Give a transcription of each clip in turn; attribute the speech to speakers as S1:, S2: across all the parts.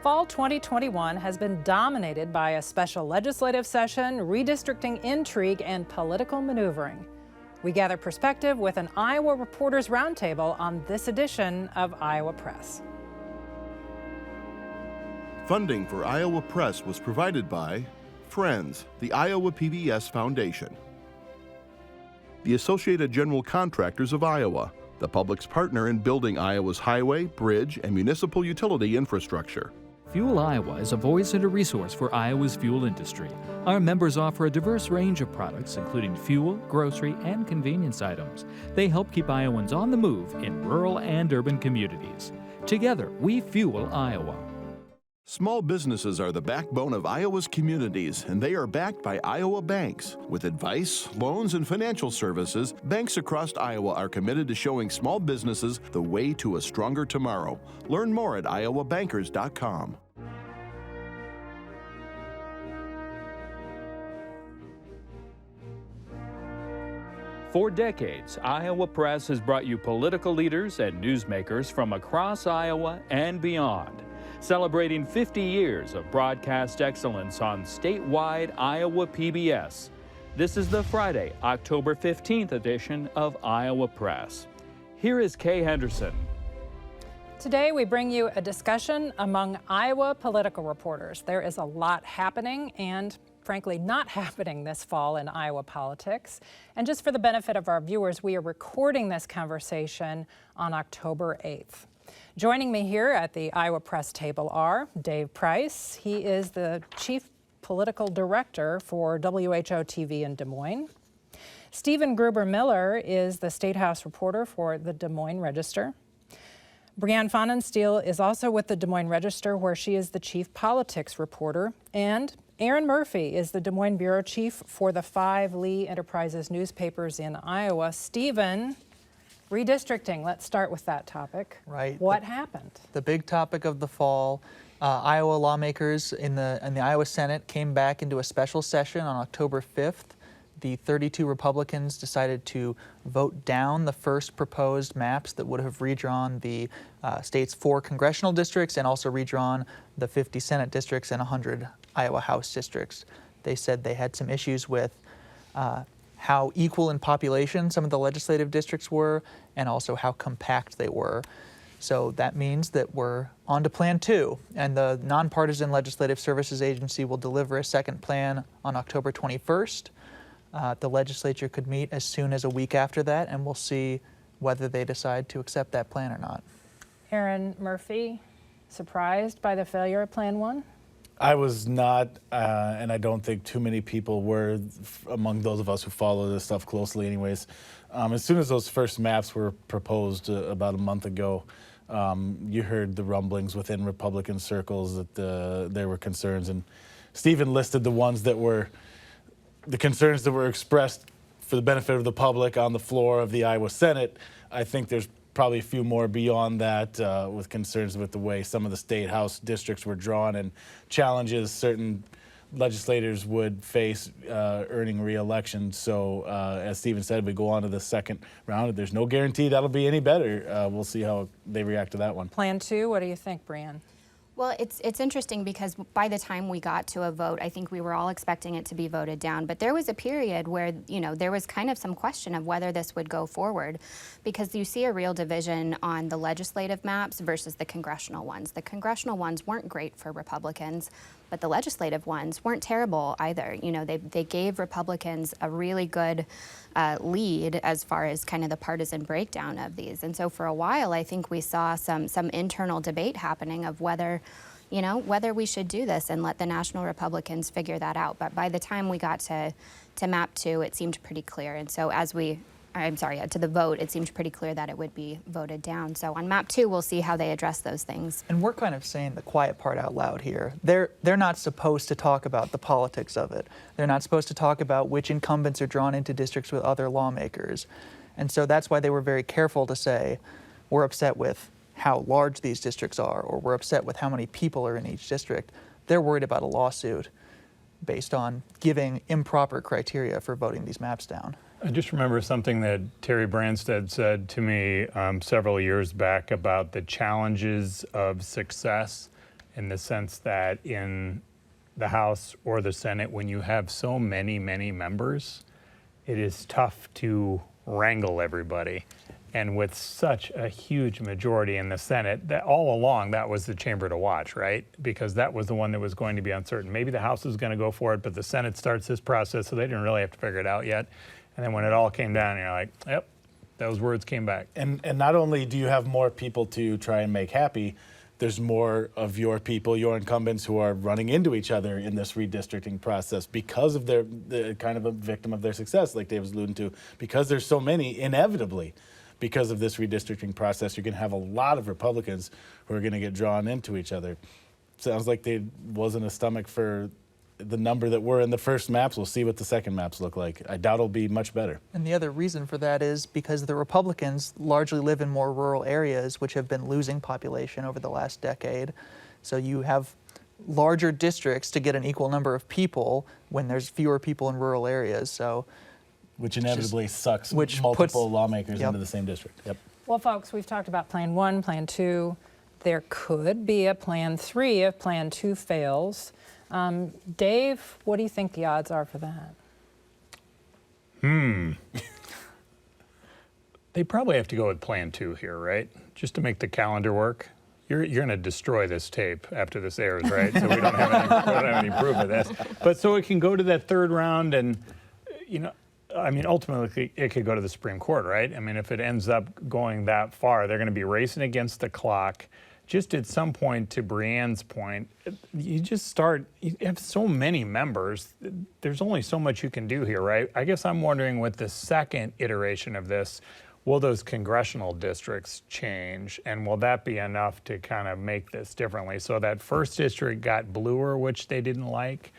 S1: Fall 2021 has been dominated by a special legislative session, redistricting intrigue, and political maneuvering. We gather perspective with an Iowa Reporters Roundtable on this edition of Iowa Press.
S2: Funding for Iowa Press was provided by Friends, the Iowa PBS Foundation, the Associated General Contractors of Iowa, the public's partner in building Iowa's highway, bridge, and municipal utility infrastructure.
S3: Fuel Iowa is a voice and a resource for Iowa's fuel industry. Our members offer a diverse range of products, including fuel, grocery, and convenience items. They help keep Iowans on the move in rural and urban communities. Together, we fuel Iowa.
S2: Small businesses are the backbone of Iowa's communities, and they are backed by Iowa banks. With advice, loans, and financial services, banks across Iowa are committed to showing small businesses the way to a stronger tomorrow. Learn more at iowabankers.com.
S4: For decades, Iowa Press has brought you political leaders and newsmakers from across Iowa and beyond, celebrating 50 years of broadcast excellence on statewide Iowa PBS. This is the Friday, October 15th edition of Iowa Press. Here is Kay Henderson.
S1: Today we bring you a discussion among Iowa political reporters. There is a lot happening and frankly not happening this fall in Iowa politics. And just for the benefit of our viewers, we are recording this conversation on October 8th. Joining me here at the Iowa Press table are Dave Price. He is the Chief Political Director for WHO-TV in Des Moines. Stephen Gruber-Miller is the Statehouse reporter for the Des Moines Register. Brianne Pfannenstiel is also with the Des Moines Register, where she is the Chief Politics reporter. And Erin Murphy is the Des Moines Bureau Chief for the 5 Lee Enterprises newspapers in Iowa. Stephen, redistricting, let's start with that topic.
S5: Right.
S1: What happened?
S5: The big topic of the fall, Iowa lawmakers in the Iowa Senate came back into a special session on October 5th. The 32 Republicans decided to vote down the first proposed maps that would have redrawn the state's 4 congressional districts and also redrawn the 50 Senate districts and 100 Iowa House districts. They said they had some issues with how equal in population some of the legislative districts were and also how compact they were. So that means that we're on to Plan 2, and the Nonpartisan Legislative Services Agency will deliver a second plan on October 21st. The legislature could meet as soon as a week after that, and we'll see whether they decide to accept that plan or not.
S1: Erin Murphy, surprised by the failure of Plan 1?
S6: I was not, and I don't think too many people were among those of us who follow this stuff closely anyways. As soon as those first maps were proposed about a month ago, you heard the rumblings within Republican circles that there were concerns, and Stephen listed the ones that were the concerns that were expressed for the benefit of the public on the floor of the Iowa Senate. I think there's probably a few more beyond that with concerns with the way some of the state house districts were drawn and challenges certain legislators would face earning re-election. So as Stephen said, we go on to the second round. There's no guarantee that'll be any better. We'll see how they react to that one.
S1: Plan 2, what do you think, Brianne?
S7: Well, it's interesting because by the time we got to a vote, I think we were all expecting it to be voted down. But there was a period where, there was kind of some question of whether this would go forward, because you see a real division on the legislative maps versus the congressional ones. The congressional ones weren't great for Republicans, but the legislative ones weren't terrible either. They gave Republicans a really good lead as far as kind of the partisan breakdown of these. And so for a while, I think we saw some internal debate happening of whether we should do this and let the national Republicans figure that out. But by the time we got to map 2, it seemed pretty clear. And so to the vote, it seemed pretty clear that it would be voted down. So on map 2, we'll see how they address those things.
S5: And we're kind of saying the quiet part out loud here. They're not supposed to talk about the politics of it. They're not supposed to talk about which incumbents are drawn into districts with other lawmakers. And so that's why they were very careful to say, we're upset with how large these districts are, or we're upset with how many people are in each district. They're worried about a lawsuit based on giving improper criteria for voting these maps down.
S8: I just remember something that Terry Branstad said to me several years back about the challenges of success in the sense that in the House or the Senate, when you have so many members, it is tough to wrangle everybody. And with such a huge majority in the Senate, that all along that was the chamber to watch, right? Because that was the one that was going to be uncertain. Maybe the House is going to go for it, but the Senate starts this process, so they didn't really have to figure it out yet. And then when it all came down, you're like, yep, those words came back.
S6: And not only do you have more people to try and make happy, there's more of your people, your incumbents, who are running into each other in this redistricting process because of their kind of a victim of their success, like Dave was alluding to. Because there's so many, inevitably, because of this redistricting process, you're going to have a lot of Republicans who are going to get drawn into each other. Sounds like there wasn't a stomach for the number that were in the first maps. We'll see what the second maps look like. I doubt it'll be much better.
S5: And the other reason for that is because the Republicans largely live in more rural areas, which have been losing population over the last decade. So you have larger districts to get an equal number of people when there's fewer people in rural areas. So,
S6: which inevitably sucks multiple lawmakers into the same district. Yep.
S1: Well, folks, we've talked about Plan 1, Plan 2. There could be a Plan 3 if Plan 2 fails. Dave, what do you think the odds are for that?
S8: They probably have to go with Plan 2 here, right? Just to make the calendar work. You're going to destroy this tape after this airs, right? So we don't have any proof of this. But so it can go to that third round, and I mean, ultimately it could go to the Supreme Court, right? I mean, if it ends up going that far, they're going to be racing against the clock. Just at some point, to Brianne's point, you have so many members, there's only so much you can do here, right? I guess I'm wondering, with the second iteration of this, will those congressional districts change? And will that be enough to kind of make this differently? So that first district got bluer, which they didn't like,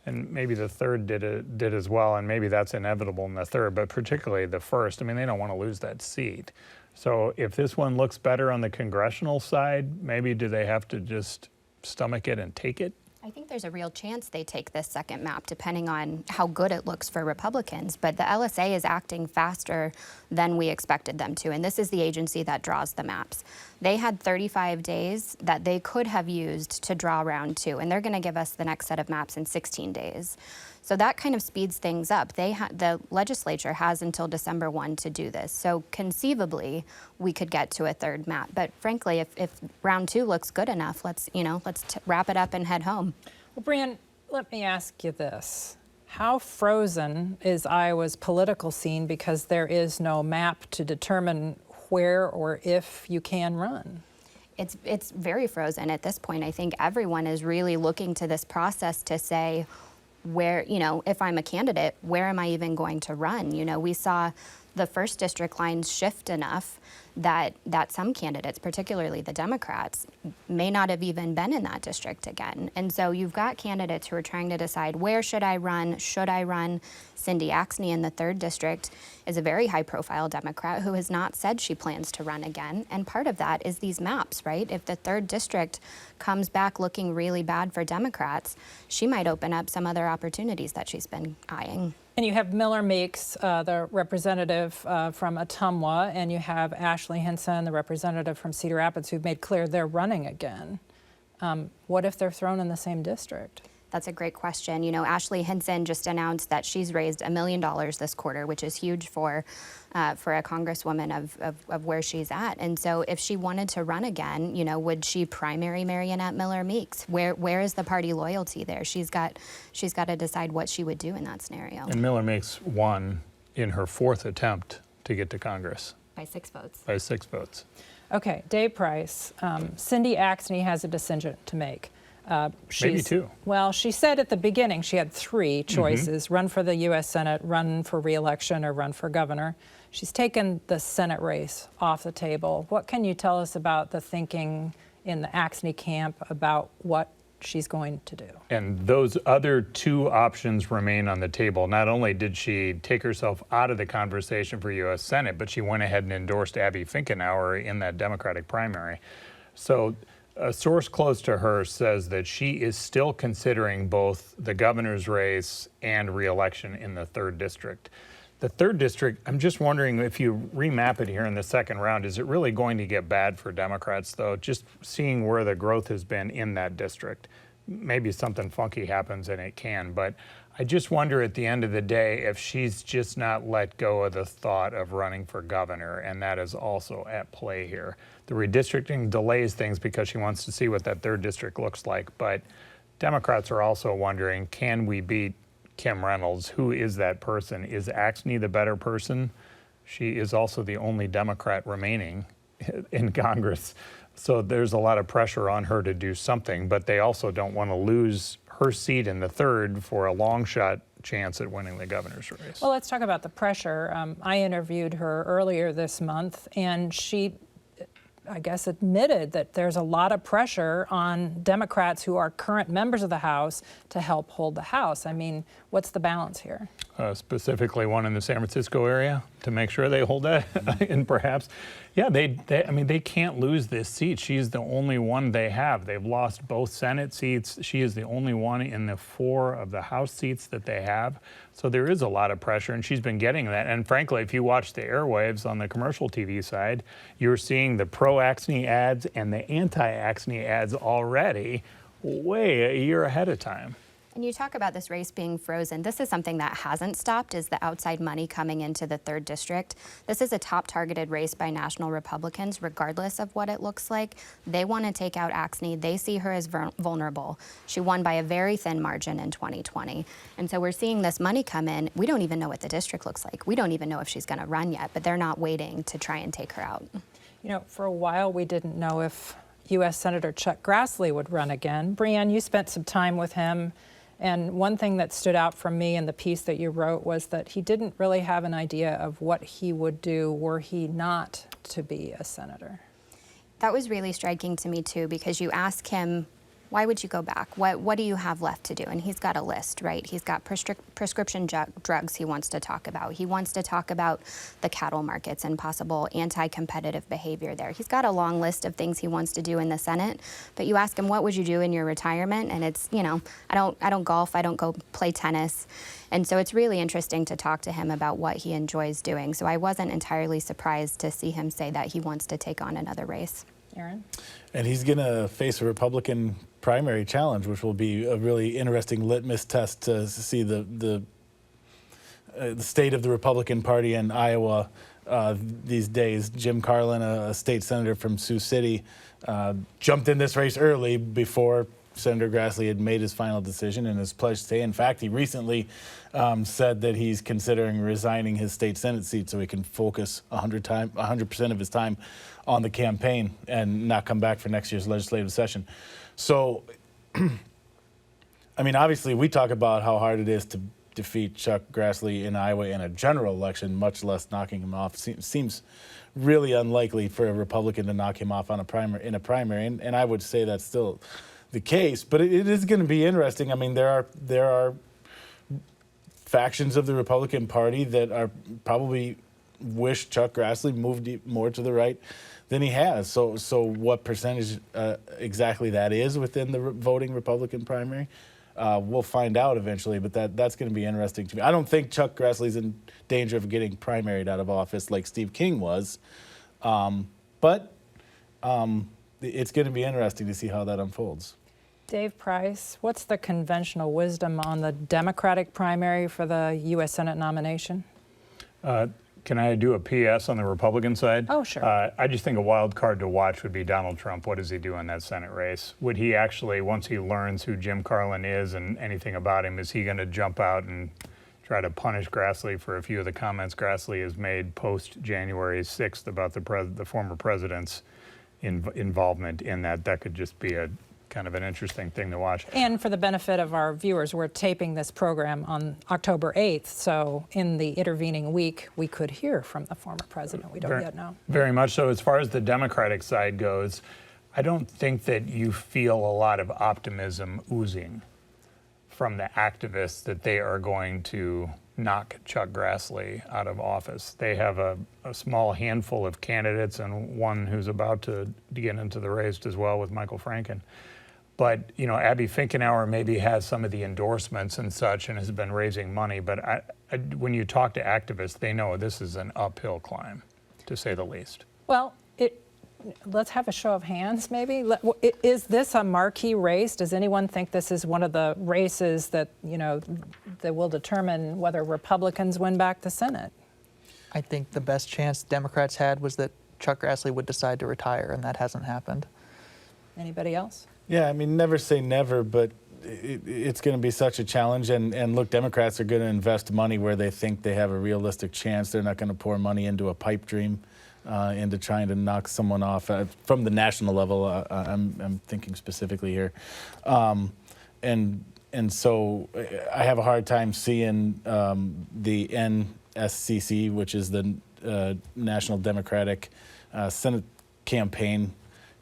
S8: and maybe the third did as well, and maybe that's inevitable in the third, but particularly the first. I mean, they don't want to lose that seat. So if this one looks better on the congressional side, maybe do they have to just stomach it and take it?
S7: I think there's a real chance they take this second map, depending on how good it looks for Republicans. But the LSA is acting faster than we expected them to, and this is the agency that draws the maps. They had 35 days that they could have used to draw round 2, and they're going to give us the next set of maps in 16 days. So that kind of speeds things up. The legislature has until December 1 to do this. So conceivably, we could get to a third map. But frankly, if round 2 looks good enough, let's wrap it up and head home.
S1: Well, Brianne, let me ask you this. How frozen is Iowa's political scene because there is no map to determine where or if you can run?
S7: It's very frozen at this point. I think everyone is really looking to this process to say, where, if I'm a candidate, where am I even going to run? We saw the first district lines shift enough that some candidates, particularly the Democrats, may not have even been in that district again. And so you've got candidates who are trying to decide, where should I run? Should I run? Cindy Axne in the 3rd district is a very high-profile Democrat who has not said she plans to run again. And part of that is these maps, right? If the 3rd district comes back looking really bad for Democrats, she might open up some other opportunities that she's been eyeing.
S1: And you have Miller Meeks, the representative from Ottumwa, and you have Ashley Hinson, the representative from Cedar Rapids, who've made clear they're running again. What if they're thrown in the same district?
S7: That's a great question. Ashley Hinson just announced that she's raised $1 million this quarter, which is huge for a congresswoman of where she's at. And so if she wanted to run again, would she primary Marionette Miller Meeks? Where is the party loyalty there? She's got to decide what she would do in that scenario.
S8: And Miller Meeks won in her 4th attempt to get to Congress.
S7: By 6 votes.
S8: By 6 votes.
S1: Okay, Dave Price, Cindy Axne has a decision to make.
S8: Maybe 2.
S1: Well, she said at the beginning she had 3 choices, run for the U.S. Senate, run for re-election, or run for governor. She's taken the Senate race off the table. What can you tell us about the thinking in the Axne camp about what she's going to do?
S8: And those other 2 options remain on the table. Not only did she take herself out of the conversation for U.S. Senate, but she went ahead and endorsed Abby Finkenauer in that Democratic primary. So a source close to her says that she is still considering both the governor's race and re-election in the 3rd district. The 3rd district, I'm just wondering if you remap it here in the second round, is it really going to get bad for Democrats, though? Just seeing where the growth has been in that district. Maybe something funky happens and it can, but I just wonder at the end of the day if she's just not let go of the thought of running for governor, and that is also at play here. The redistricting delays things because she wants to see what that 3rd district looks like, but Democrats are also wondering, can we beat Kim Reynolds? Who is that person? Is Axne the better person? She is also the only Democrat remaining in Congress. So there's a lot of pressure on her to do something, but they also don't want to lose her seat in the 3rd for a long shot chance at winning the governor's race.
S1: Well, let's talk about the pressure. I interviewed her earlier this month, and she, I guess, admitted that there's a lot of pressure on Democrats who are current members of the House to help hold the House. I mean, what's the balance here?
S8: Specifically one in the San Francisco area to make sure they hold that, and perhaps, yeah, I mean, they can't lose this seat. She's the only one they have. They've lost both Senate seats. She is the only one in the 4 of the House seats that they have. So there is a lot of pressure, and she's been getting that. And frankly, if you watch the airwaves on the commercial TV side, you're seeing the pro-Axne ads and the anti-Axne ads already way a year ahead of time.
S7: And you talk about this race being frozen. This is something that hasn't stopped, is the outside money coming into the 3rd district. This is a top targeted race by national Republicans, regardless of what it looks like. They want to take out Axne. They see her as vulnerable. She won by a very thin margin in 2020. And so we're seeing this money come in. We don't even know what the district looks like. We don't even know if she's going to run yet, but they're not waiting to try and take her out.
S1: You know, for a while we didn't know if U.S. Senator Chuck Grassley would run again. Brianne, you spent some time with him. And one thing that stood out from me in the piece that you wrote was that he didn't really have an idea of what he would do were he not to be a senator.
S7: That was really striking to me too, because you ask him, why would you go back? What do you have left to do? And he's got a list, right? He's got prescription drugs he wants to talk about. He wants to talk about the cattle markets and possible anti-competitive behavior there. He's got a long list of things he wants to do in the Senate, but you ask him, what would you do in your retirement? And it's, you know, I don't golf, I don't go play tennis. And so it's really interesting to talk to him about what he enjoys doing. So I wasn't entirely surprised to see him say that he wants to take on another race.
S1: Erin?
S6: And he's going to face a Republican primary challenge, which will be a really interesting litmus test to see the state of the Republican Party in Iowa these days. Jim Carlin, a state senator from Sioux City, jumped in this race early before Senator Grassley had made his final decision and has pledged to stay. In fact, he recently said that he's considering resigning his state Senate seat so he can focus 100% of his time on the campaign and not come back for next year's legislative session. So, I mean, obviously, we talk about how hard it is to defeat Chuck Grassley in Iowa in a general election, much less knocking him off. Seems really unlikely for a Republican to knock him off in a primary, and I would say that's still the case. But it is going to be interesting. I mean, there are factions of the Republican Party that are probably wish Chuck Grassley moved more to the right than he has. So what percentage exactly that is within the voting Republican primary, we'll find out eventually. But that's going to be interesting to me. I don't think Chuck Grassley's in danger of getting primaried out of office like Steve King was, but it's going to be interesting to see how that unfolds.
S1: Dave Price, what's the conventional wisdom on the Democratic primary for the U.S. Senate nomination?
S8: Can I do a PS on the Republican side?
S1: Oh, sure.
S8: I just think a wild card to watch would be Donald Trump. What does he do in that Senate race? Would he actually, once he learns who Jim Carlin is and anything about him, is he going to jump out and try to punish Grassley for a few of the comments Grassley has made post-January 6th about the former president's involvement in that? That could just be a kind of an interesting thing to watch.
S1: And for the benefit of our viewers, we're taping this program on October 8th, so in the intervening week, we could hear from the former president. We don't yet know.
S8: Very much so. As far as the Democratic side goes, I don't think that you feel a lot of optimism oozing from the activists that they are going to knock Chuck Grassley out of office. They have a small handful of candidates and one who's about to get into the race as well with Michael Franken. But, you know, Abby Finkenauer maybe has some of the endorsements and such and has been raising money. But when you talk to activists, they know this is an uphill climb, to say the least.
S1: Well, let's have a show of hands, maybe. Is this a marquee race? Does anyone think this is one of the races that, you know, that will determine whether Republicans win back the Senate?
S5: I think the best chance Democrats had was that Chuck Grassley would decide to retire, and that hasn't happened.
S1: Anybody else?
S6: Yeah, I mean, never say never, but it's going to be such a challenge. And look, Democrats are going to invest money where they think they have a realistic chance. They're not going to pour money into a pipe dream, into trying to knock someone off from the national level. I'm thinking specifically here, and so I have a hard time seeing the NSCC, which is the National Democratic Senate Campaign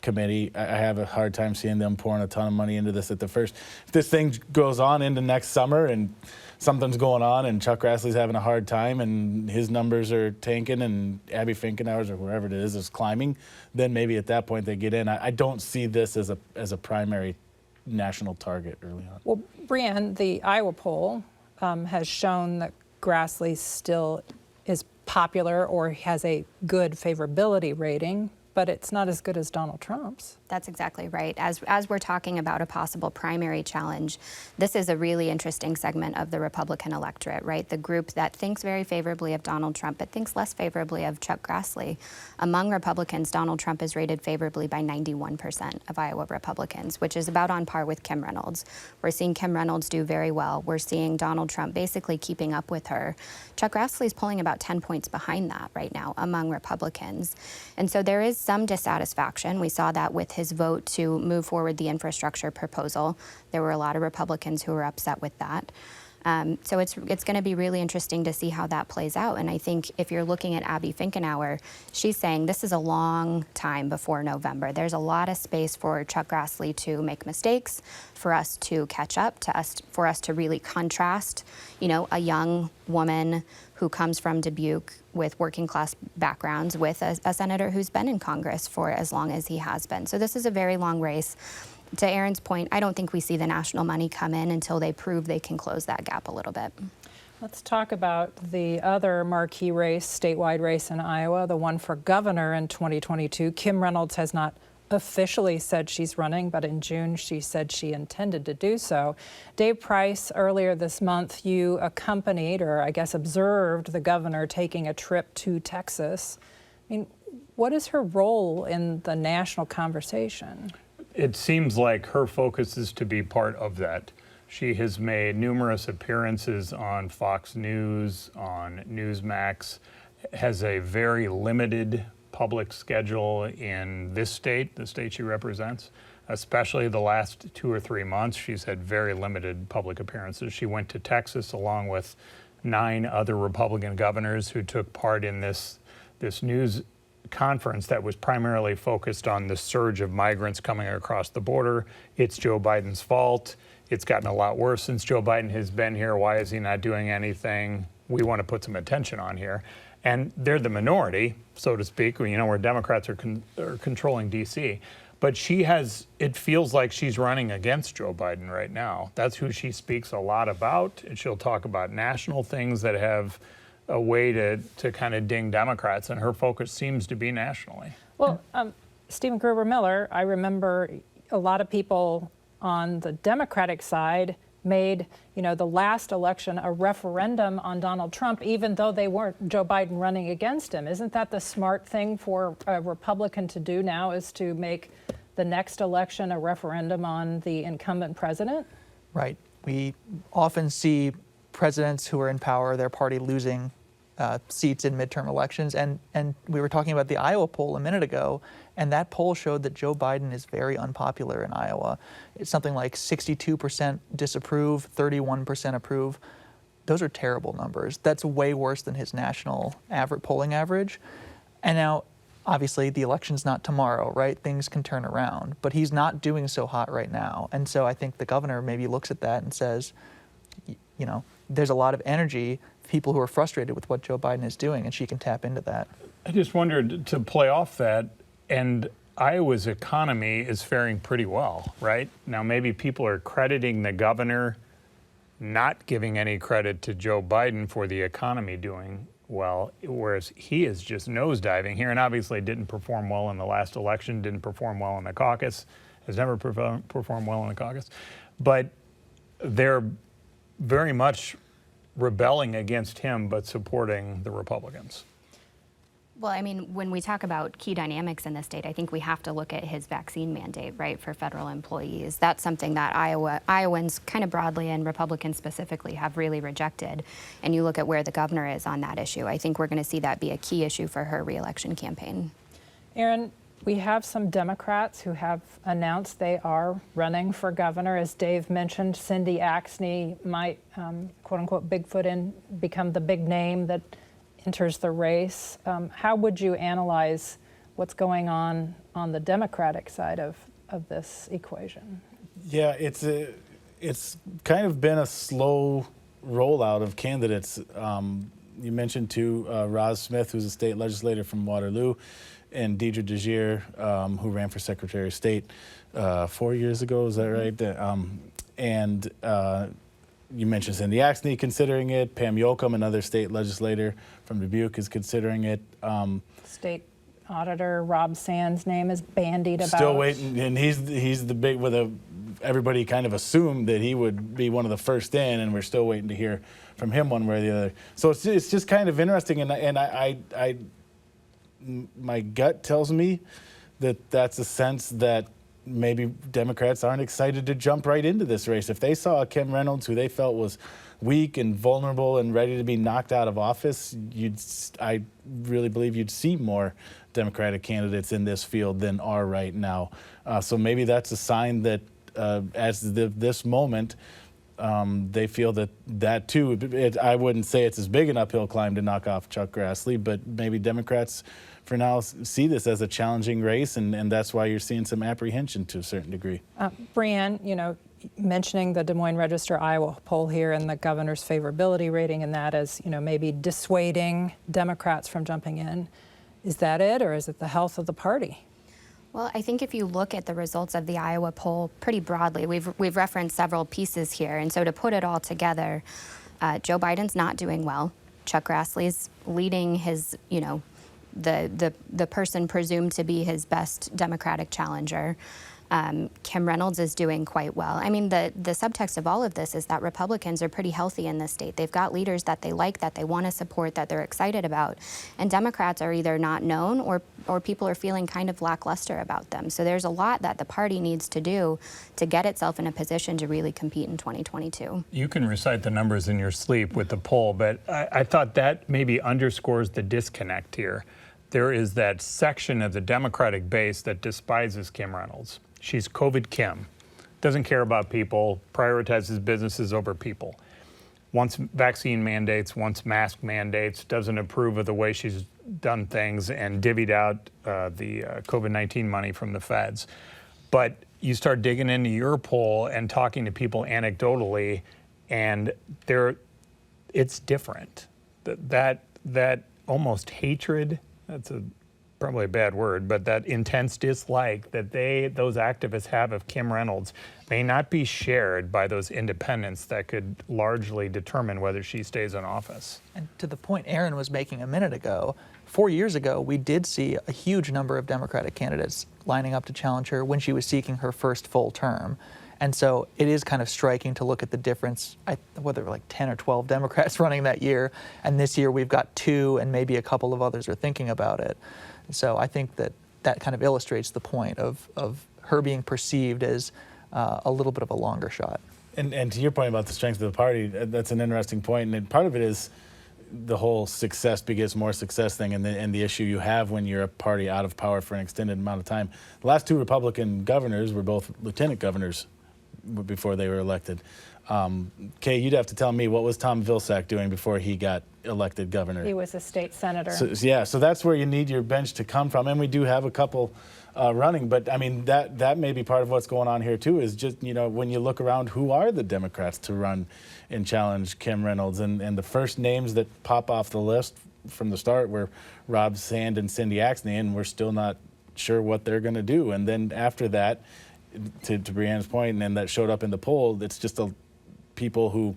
S6: Committee. I have a hard time seeing them pouring a ton of money into this at the first. If this thing goes on into next summer and something's going on and Chuck Grassley's having a hard time and his numbers are tanking and Abby Finkenauer's or whoever it is climbing, then maybe at that point they get in. I don't see this as a primary national target early on.
S1: Well, Brianne, the Iowa poll has shown that Grassley still is popular or has a good favorability rating, but it's not as good as Donald Trump's.
S7: That's exactly right. As we're talking about a possible primary challenge, this is a really interesting segment of the Republican electorate, right? The group that thinks very favorably of Donald Trump, but thinks less favorably of Chuck Grassley. Among Republicans, Donald Trump is rated favorably by 91% of Iowa Republicans, which is about on par with Kim Reynolds. We're seeing Kim Reynolds do very well. We're seeing Donald Trump basically keeping up with her. Chuck Grassley is pulling about 10 points behind that right now among Republicans. And so there is some dissatisfaction. We saw that with his vote to move forward the infrastructure proposal. There were a lot of Republicans who were upset with that. So it's going to be really interesting to see how that plays out. And I think if you're looking at Abby Finkenauer, she's saying this is a long time before November. There's a lot of space for Chuck Grassley to make mistakes, for us to catch up, for us to really contrast, you know, a young woman who comes from Dubuque with working class backgrounds with a senator who's been in Congress for as long as he has been. So this is a very long race. To Erin's point, I don't think we see the national money come in until they prove they can close that gap a little bit.
S1: Let's talk about the other marquee race, statewide race in Iowa, the one for governor in 2022. Kim Reynolds has not officially said she's running, but in June she said she intended to do so. Dave Price, earlier this month, you accompanied, or I guess observed, the governor taking a trip to Texas. I mean, what is her role in the national conversation?
S8: It seems like her focus is to be part of that. She has made numerous appearances on Fox News, on Newsmax, has a very limited public schedule in this state, the state she represents. Especially the last 2 or 3 months, she's had very limited public appearances. She went to Texas along with 9 other Republican governors who took part in this news conference that was primarily focused on the surge of migrants coming across the border. It's Joe Biden's fault. It's gotten a lot worse since Joe Biden has been here. Why is he not doing anything? We want to put some attention on here. And they're the minority, so to speak, you know, where Democrats are controlling D.C. But it feels like she's running against Joe Biden right now. That's who she speaks a lot about. And she'll talk about national things that have a way to kind of ding Democrats, and her focus seems to be nationally.
S1: Well, Stephen Gruber-Miller, I remember a lot of people on the Democratic side made, you know, the last election a referendum on Donald Trump, even though they weren't Joe Biden running against him. Isn't that the smart thing for a Republican to do now, is to make the next election a referendum on the incumbent president?
S5: Right. We often see presidents who are in power, their party losing seats in midterm elections. And we were talking about the Iowa poll a minute ago, and that poll showed that Joe Biden is very unpopular in Iowa. It's something like 62% disapprove, 31% approve. Those are terrible numbers. That's way worse than his national polling average. And now, obviously, the election's not tomorrow, right? Things can turn around, but he's not doing so hot right now. And so I think the governor maybe looks at that and says, you know, there's a lot of energy, people who are frustrated with what Joe Biden is doing, and she can tap into that.
S8: I just wondered, to play off that, and Iowa's economy is faring pretty well, right? Now, maybe people are crediting the governor, not giving any credit to Joe Biden for the economy doing well, whereas he is just nosediving here and obviously didn't perform well in the last election, didn't perform well in the caucus, has never performed well in the caucus. But they're very much rebelling against him but supporting the Republicans.
S7: Well, I mean, when we talk about key dynamics in the state, I think we have to look at his vaccine mandate, right, for federal employees. That's something that Iowans kind of broadly and Republicans specifically have really rejected. And you look at where the governor is on that issue. I think we're going to see that be a key issue for her reelection campaign.
S1: Erin, we have some Democrats who have announced they are running for governor. As Dave mentioned, Cindy Axne might, quote unquote, Bigfoot in, become the big name that enters the race. How would you analyze what's going on the Democratic side of this equation?
S6: Yeah, it's kind of been a slow rollout of candidates. You mentioned too Roz Smith, who's a state legislator from Waterloo, and Deidre DeGier, who ran for Secretary of State 4 years ago. Is that right? And you mentioned Cindy Axne considering it. Pam Yoakum, another state legislator from Dubuque, is considering it.
S1: State Auditor Rob Sands' name is bandied about.
S6: Still waiting, and he's the big everybody kind of assumed that he would be one of the first in, and we're still waiting to hear from him one way or the other. So it's just kind of interesting, and I my gut tells me that that's a sense that maybe Democrats aren't excited to jump right into this race. If they saw Kim Reynolds, who they felt was weak and vulnerable and ready to be knocked out of office, I really believe you'd see more Democratic candidates in this field than are right now. So maybe that's a sign that this moment, they feel that too. I wouldn't say it's as big an uphill climb to knock off Chuck Grassley, but maybe Democrats for now see this as a challenging race, and that's why you're seeing some apprehension to a certain degree.
S1: Brianne, mentioning the Des Moines Register Iowa poll here and the governor's favorability rating and that as, maybe dissuading Democrats from jumping in. Is that it, or is it the health of the party?
S7: Well, I think if you look at the results of the Iowa poll pretty broadly, we've referenced several pieces here, and so to put it all together, Joe Biden's not doing well. Chuck Grassley's leading his, the person presumed to be his best Democratic challenger. Kim Reynolds is doing quite well. I mean, the subtext of all of this is that Republicans are pretty healthy in this state. They've got leaders that they like, that they want to support, that they're excited about. And Democrats are either not known or people are feeling kind of lackluster about them. So there's a lot that the party needs to do to get itself in a position to really compete in 2022.
S8: You can recite the numbers in your sleep with the poll, but I thought that maybe underscores the disconnect here. There is that section of the Democratic base that despises Kim Reynolds. She's COVID Kim, doesn't care about people, prioritizes businesses over people, wants vaccine mandates, wants mask mandates, doesn't approve of the way she's done things, and divvied out the COVID-19 money from the feds. But you start digging into your poll and talking to people anecdotally, and it's different. That almost hatred, that's probably a bad word, but that intense dislike that those activists have of Kim Reynolds may not be shared by those independents that could largely determine whether she stays in office.
S5: And to the point Erin was making a minute ago, 4 years ago, we did see a huge number of Democratic candidates lining up to challenge her when she was seeking her first full term. And so it is kind of striking to look at the difference, whether there were like 10 or 12 Democrats running that year, and this year we've got 2 and maybe a couple of others are thinking about it. So I think that kind of illustrates the point of her being perceived as a little bit of a longer shot.
S6: And to your point about the strength of the party, that's an interesting point. And part of it is the whole success begets more success thing, and the issue you have when you're a party out of power for an extended amount of time. The last 2 Republican governors were both lieutenant governors before they were elected. Kay, you'd have to tell me, what was Tom Vilsack doing before he got elected governor?
S1: He was a state senator.
S6: So that's where you need your bench to come from, and we do have a couple running, but I mean that may be part of what's going on here too, is just, when you look around, who are the Democrats to run and challenge Kim Reynolds, and the first names that pop off the list from the start were Rob Sand and Cindy Axne, and we're still not sure what they're going to do. And then after that, to Brianne's point, and that showed up in the poll, it's just people who,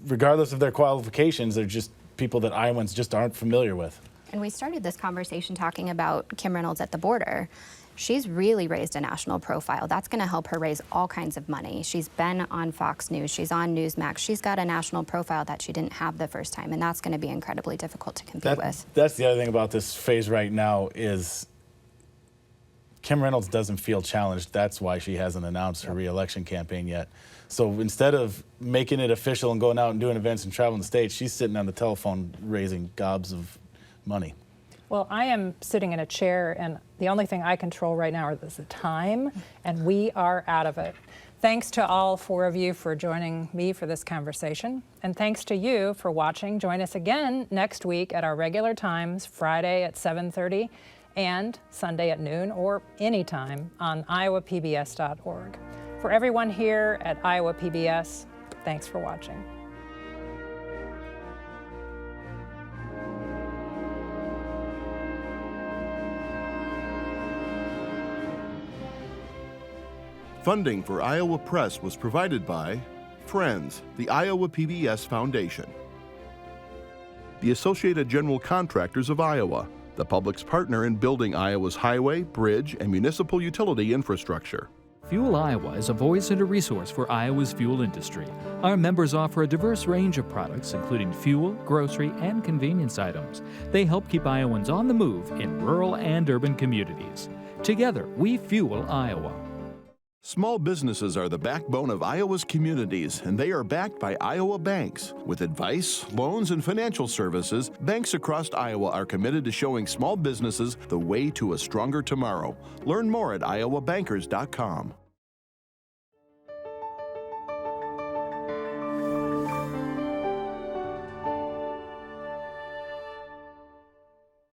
S6: regardless of their qualifications, they're just people that Iowans just aren't familiar with.
S7: And we started this conversation talking about Kim Reynolds at the border. She's really raised a national profile. That's going to help her raise all kinds of money. She's been on Fox News. She's on Newsmax. She's got a national profile that she didn't have the first time, and that's going to be incredibly difficult to compete with.
S6: That's the other thing about this phase right now is Kim Reynolds doesn't feel challenged. That's why she hasn't announced her re-election campaign yet. So instead of making it official and going out and doing events and traveling the state, she's sitting on the telephone raising gobs of money.
S1: Well, I am sitting in a chair, and the only thing I control right now is the time, and we are out of it. Thanks to all four of you for joining me for this conversation, and thanks to you for watching. Join us again next week at our regular times, Friday at 7:30 and Sunday at noon, or anytime on iowapbs.org. For everyone here at Iowa PBS, thanks for watching.
S2: Funding for Iowa Press was provided by Friends, the Iowa PBS Foundation, the Associated General Contractors of Iowa, the public's partner in building Iowa's highway, bridge, and municipal utility infrastructure.
S3: Fuel Iowa is a voice and a resource for Iowa's fuel industry. Our members offer a diverse range of products, including fuel, grocery, and convenience items. They help keep Iowans on the move in rural and urban communities. Together, we fuel Iowa.
S2: Small businesses are the backbone of Iowa's communities, and they are backed by Iowa banks. With advice, loans, and financial services, banks across Iowa are committed to showing small businesses the way to a stronger tomorrow. Learn more at iowabankers.com.